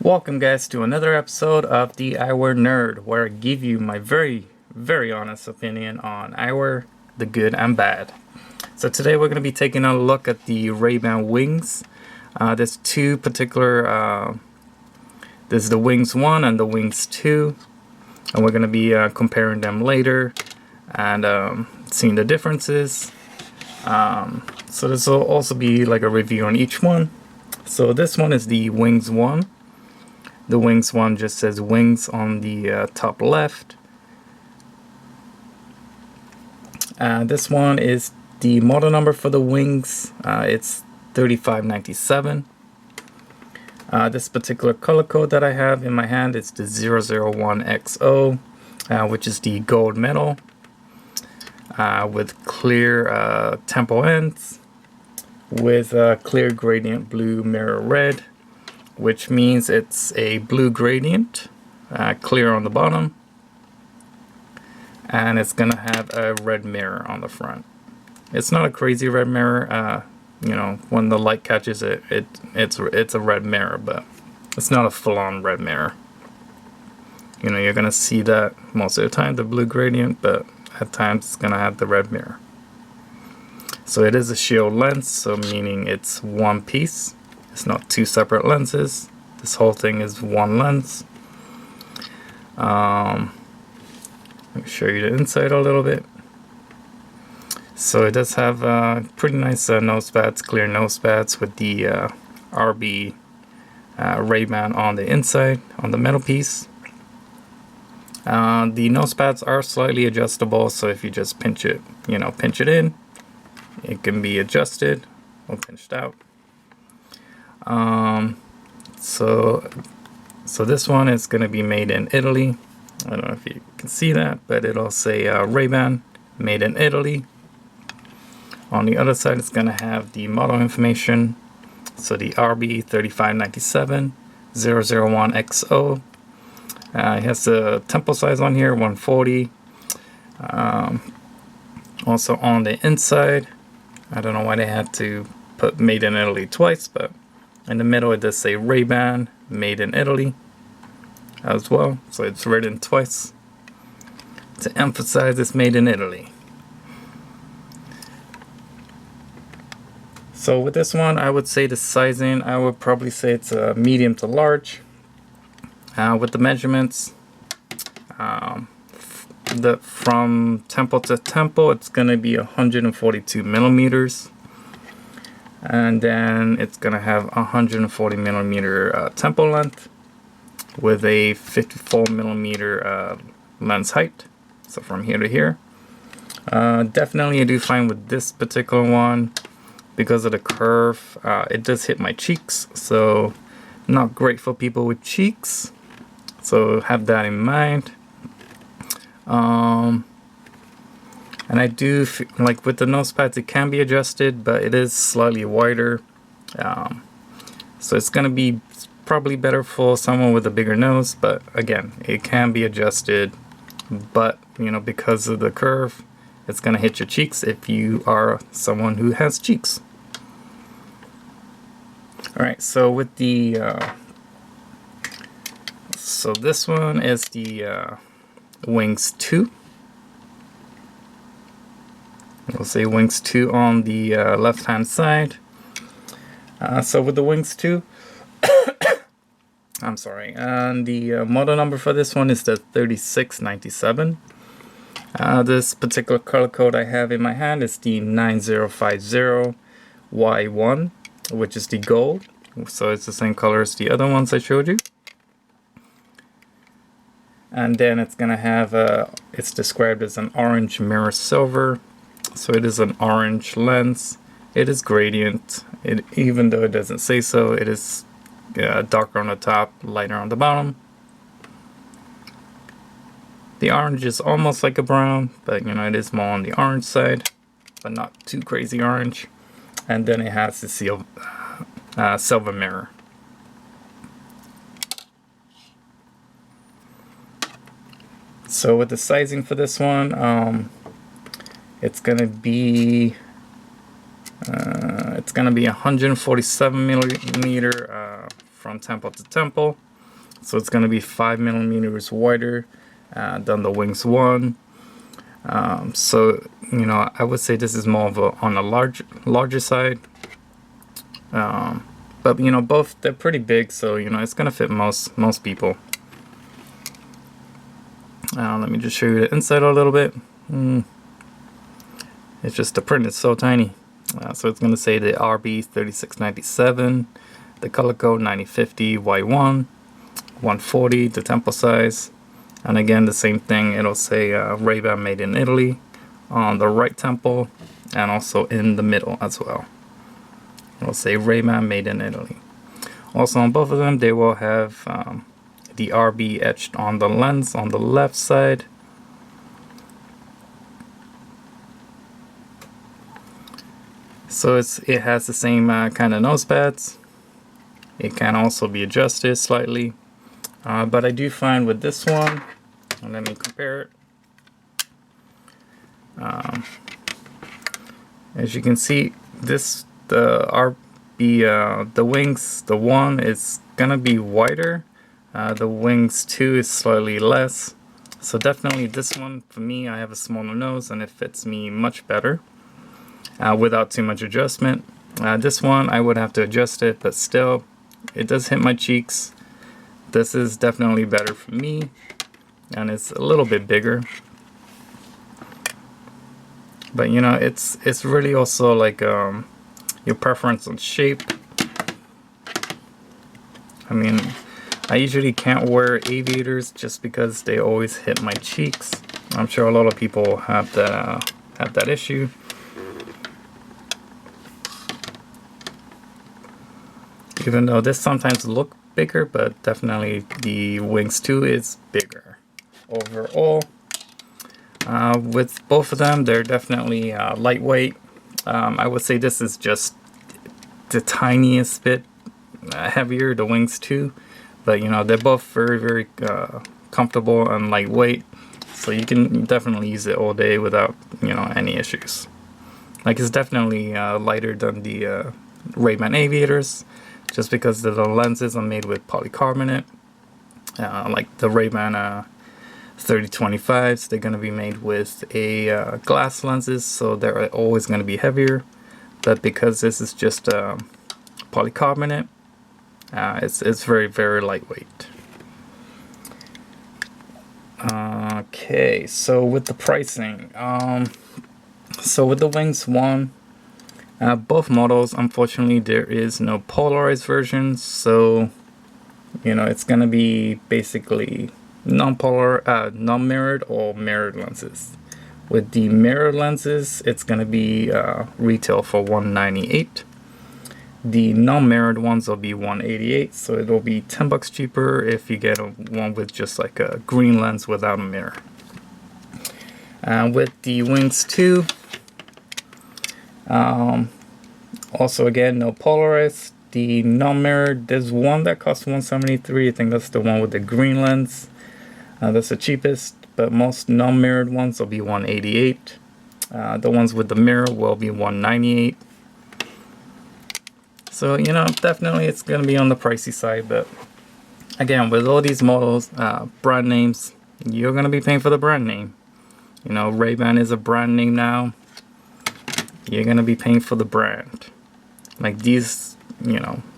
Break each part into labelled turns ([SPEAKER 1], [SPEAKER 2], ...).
[SPEAKER 1] Welcome guys to another episode of the Eyewear Nerd, where I give you my very honest opinion on eyewear, the good and bad. So today we're going to be taking a look at the Ray-Ban Wings. There's two particular, there's the Wings 1 and the Wings 2, and we're going to be comparing them later and seeing the differences. So this will also be like a review on each one. So this one is the Wings 1. The Wings 1 just says Wings on the top left. This one is the model number for the Wings. It's 3597. This particular color code that I have in my hand is the 001XO, which is the gold metal with clear temple ends with clear gradient blue mirror red, which means it's a blue gradient, clear on the bottom, and it's gonna have a red mirror on the front. It's not a crazy red mirror. You know, when the light catches it, it's a red mirror, but it's not a full-on red mirror. You know, you're gonna see that most of the time, the blue gradient, but at times it's gonna have the red mirror. So it is a shield lens, so meaning it's one piece. It's not two separate lenses. This whole thing is one lens. Let me show you the inside a little bit. So it does have pretty nice nose pads, clear nose pads with the RB Ray-Ban on the inside, on the metal piece. The nose pads are slightly adjustable, so if you just pinch it, pinch it in, it can be adjusted or pinched out. So this one is going to be made in Italy. I don't know if you can see that, but it'll say Ray-Ban made in Italy. On the other side, it's going to have the model information. So the RB3597 001XO. It has the temple size on here, 140. Also on the inside, I don't know why they had to put made in Italy twice, but in the middle it does say Ray-Ban made in Italy as well, so it's written twice to emphasize it's made in Italy. So with this one, I would say the sizing, I would probably say it's a medium to large. With the measurements, from temple to temple, it's going to be 142 millimeters. And then it's going to have 140 millimeter temple length with a 54 millimeter lens height. So from here to here. Definitely I do find with this particular one, because of the curve, it does hit my cheeks. So not great for people with cheeks. So have that in mind. And I do feel like with the nose pads, it can be adjusted, but it is slightly wider. So it's going to be probably better for someone with a bigger nose, but again, it can be adjusted. But, because of the curve, it's going to hit your cheeks if you are someone who has cheeks. Alright, so with the... so this one is the Wings 2. We'll say Wings 2 on the left hand side. So with the Wings 2, I'm sorry, and the model number for this one is the 3697. This particular color code I have in my hand is the 9050Y1, which is the gold. So it's the same color as the other ones I showed you. And then it's gonna have it's described as an orange mirror silver. So it is an orange lens. It is gradient. Even though it doesn't say so, it is darker on the top, lighter on the bottom. The orange is almost like a brown, but it is more on the orange side, but not too crazy orange. And then it has the silver mirror. So with the sizing for this one, it's gonna be 147 millimeter from temple to temple, So it's going to be 5 millimeters wider than the Wings 1. So, I would say this is more of on a larger side. But, both, they're pretty big, so, it's going to fit most people. Let me just show you the inside a little bit. It's just the print is so tiny. So it's going to say the RB3697, the color code 9050 Y1, 140, the temple size. And again, the same thing, it'll say Ray-Ban made in Italy on the right temple and also in the middle as well. It'll say Ray-Ban made in Italy. Also on both of them, they will have the RB etched on the lens on the left side. So it has the same kind of nose pads. It can also be adjusted slightly. But I do find with this one, let me compare it. As you can see, the Wings, the 1 is gonna be wider. The Wings 2 is slightly less. So definitely this one, for me, I have a smaller nose and it fits me much better without too much adjustment. This one, I would have to adjust it, but still, it does hit my cheeks. This is definitely better for me, and it's a little bit bigger. But it's really also like your preference on shape. I mean, I usually can't wear aviators just because they always hit my cheeks. I'm sure a lot of people have that issue. Even though this sometimes look bigger, but definitely the Wings 2 is bigger overall. With both of them, they're definitely lightweight. I would say this is just the tiniest bit heavier, the Wings 2, but they're both very, very comfortable and lightweight, so you can definitely use it all day without any issues. Like, it's definitely lighter than the Ray-Ban aviators, just because the lenses are made with polycarbonate. Like the Ray-Ban 3025s, they're going to be made with a glass lenses, so they're always going to be heavier. But because this is just polycarbonate, it's very, very lightweight. Okay, so with the pricing, so with the Wings 1, both models, unfortunately, there is no polarized version, so it's gonna be basically non-mirrored or mirrored lenses. With the mirrored lenses, it's gonna be retail for $198. The non-mirrored ones will be $188, so it'll be $10 cheaper if you get one with just like a green lens without a mirror. With the Wings 2, also again, no polarized. The non-mirrored, there's one that costs $173. I think that's the one with the green lens. That's the cheapest, but most non-mirrored ones will be $188. The ones with the mirror will be $198. So definitely it's gonna be on the pricey side, but again, with all these models, brand names, you're gonna be paying for the brand name. Ray-Ban is a brand name now. You're gonna be paying for the brand. Like these,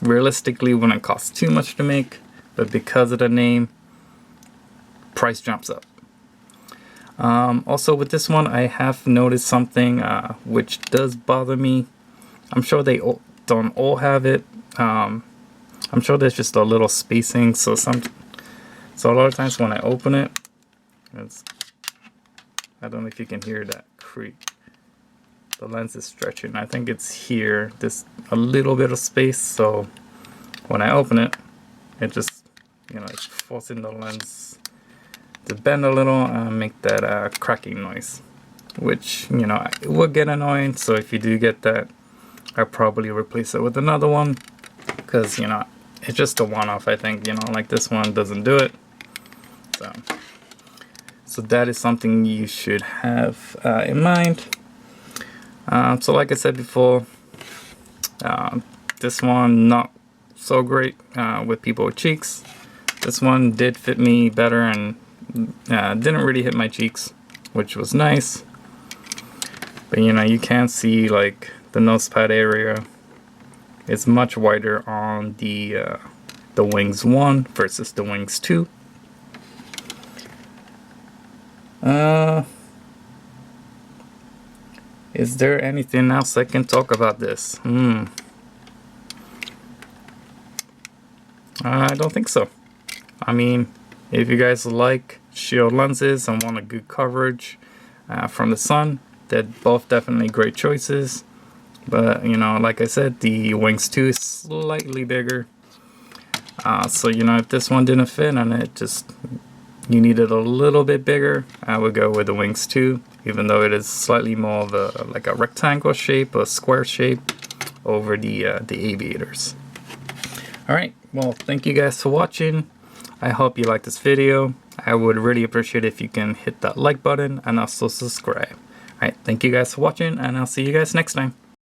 [SPEAKER 1] realistically wouldn't cost too much to make, but because of the name, price jumps up. Also with this one, I have noticed something which does bother me. I'm sure they don't all have it. I'm sure there's just a little spacing, so a lot of times when I open it, I don't know if you can hear that creak. The lens is stretching. I think it's here. There's a little bit of space, so when I open it, it just, it's forcing the lens to bend a little and make that cracking noise, which, it would get annoying. So if you do get that, I'll probably replace it with another one, because, it's just a one-off, I think, like this one doesn't do it. So that is something you should have in mind. So like I said before, this one not so great with people with cheeks. This one did fit me better and didn't really hit my cheeks, which was nice. But you know, you can see like the nose pad area is much wider on the Wings 1 versus the Wings 2. Is there anything else I can talk about this? I don't think so. I mean, if you guys like shield lenses and want a good coverage from the sun, they're both definitely great choices. But you know, like I said, the Wings 2 is slightly bigger. So you know, if this one didn't fit and you needed a little bit bigger, I would go with the Wings 2, even though it is slightly more of a like a rectangle shape, a square shape over the aviators. Alright, well, thank you guys for watching. I hope you liked this video. I would really appreciate it if you can hit that like button and also subscribe. Alright, thank you guys for watching, and I'll see you guys next time.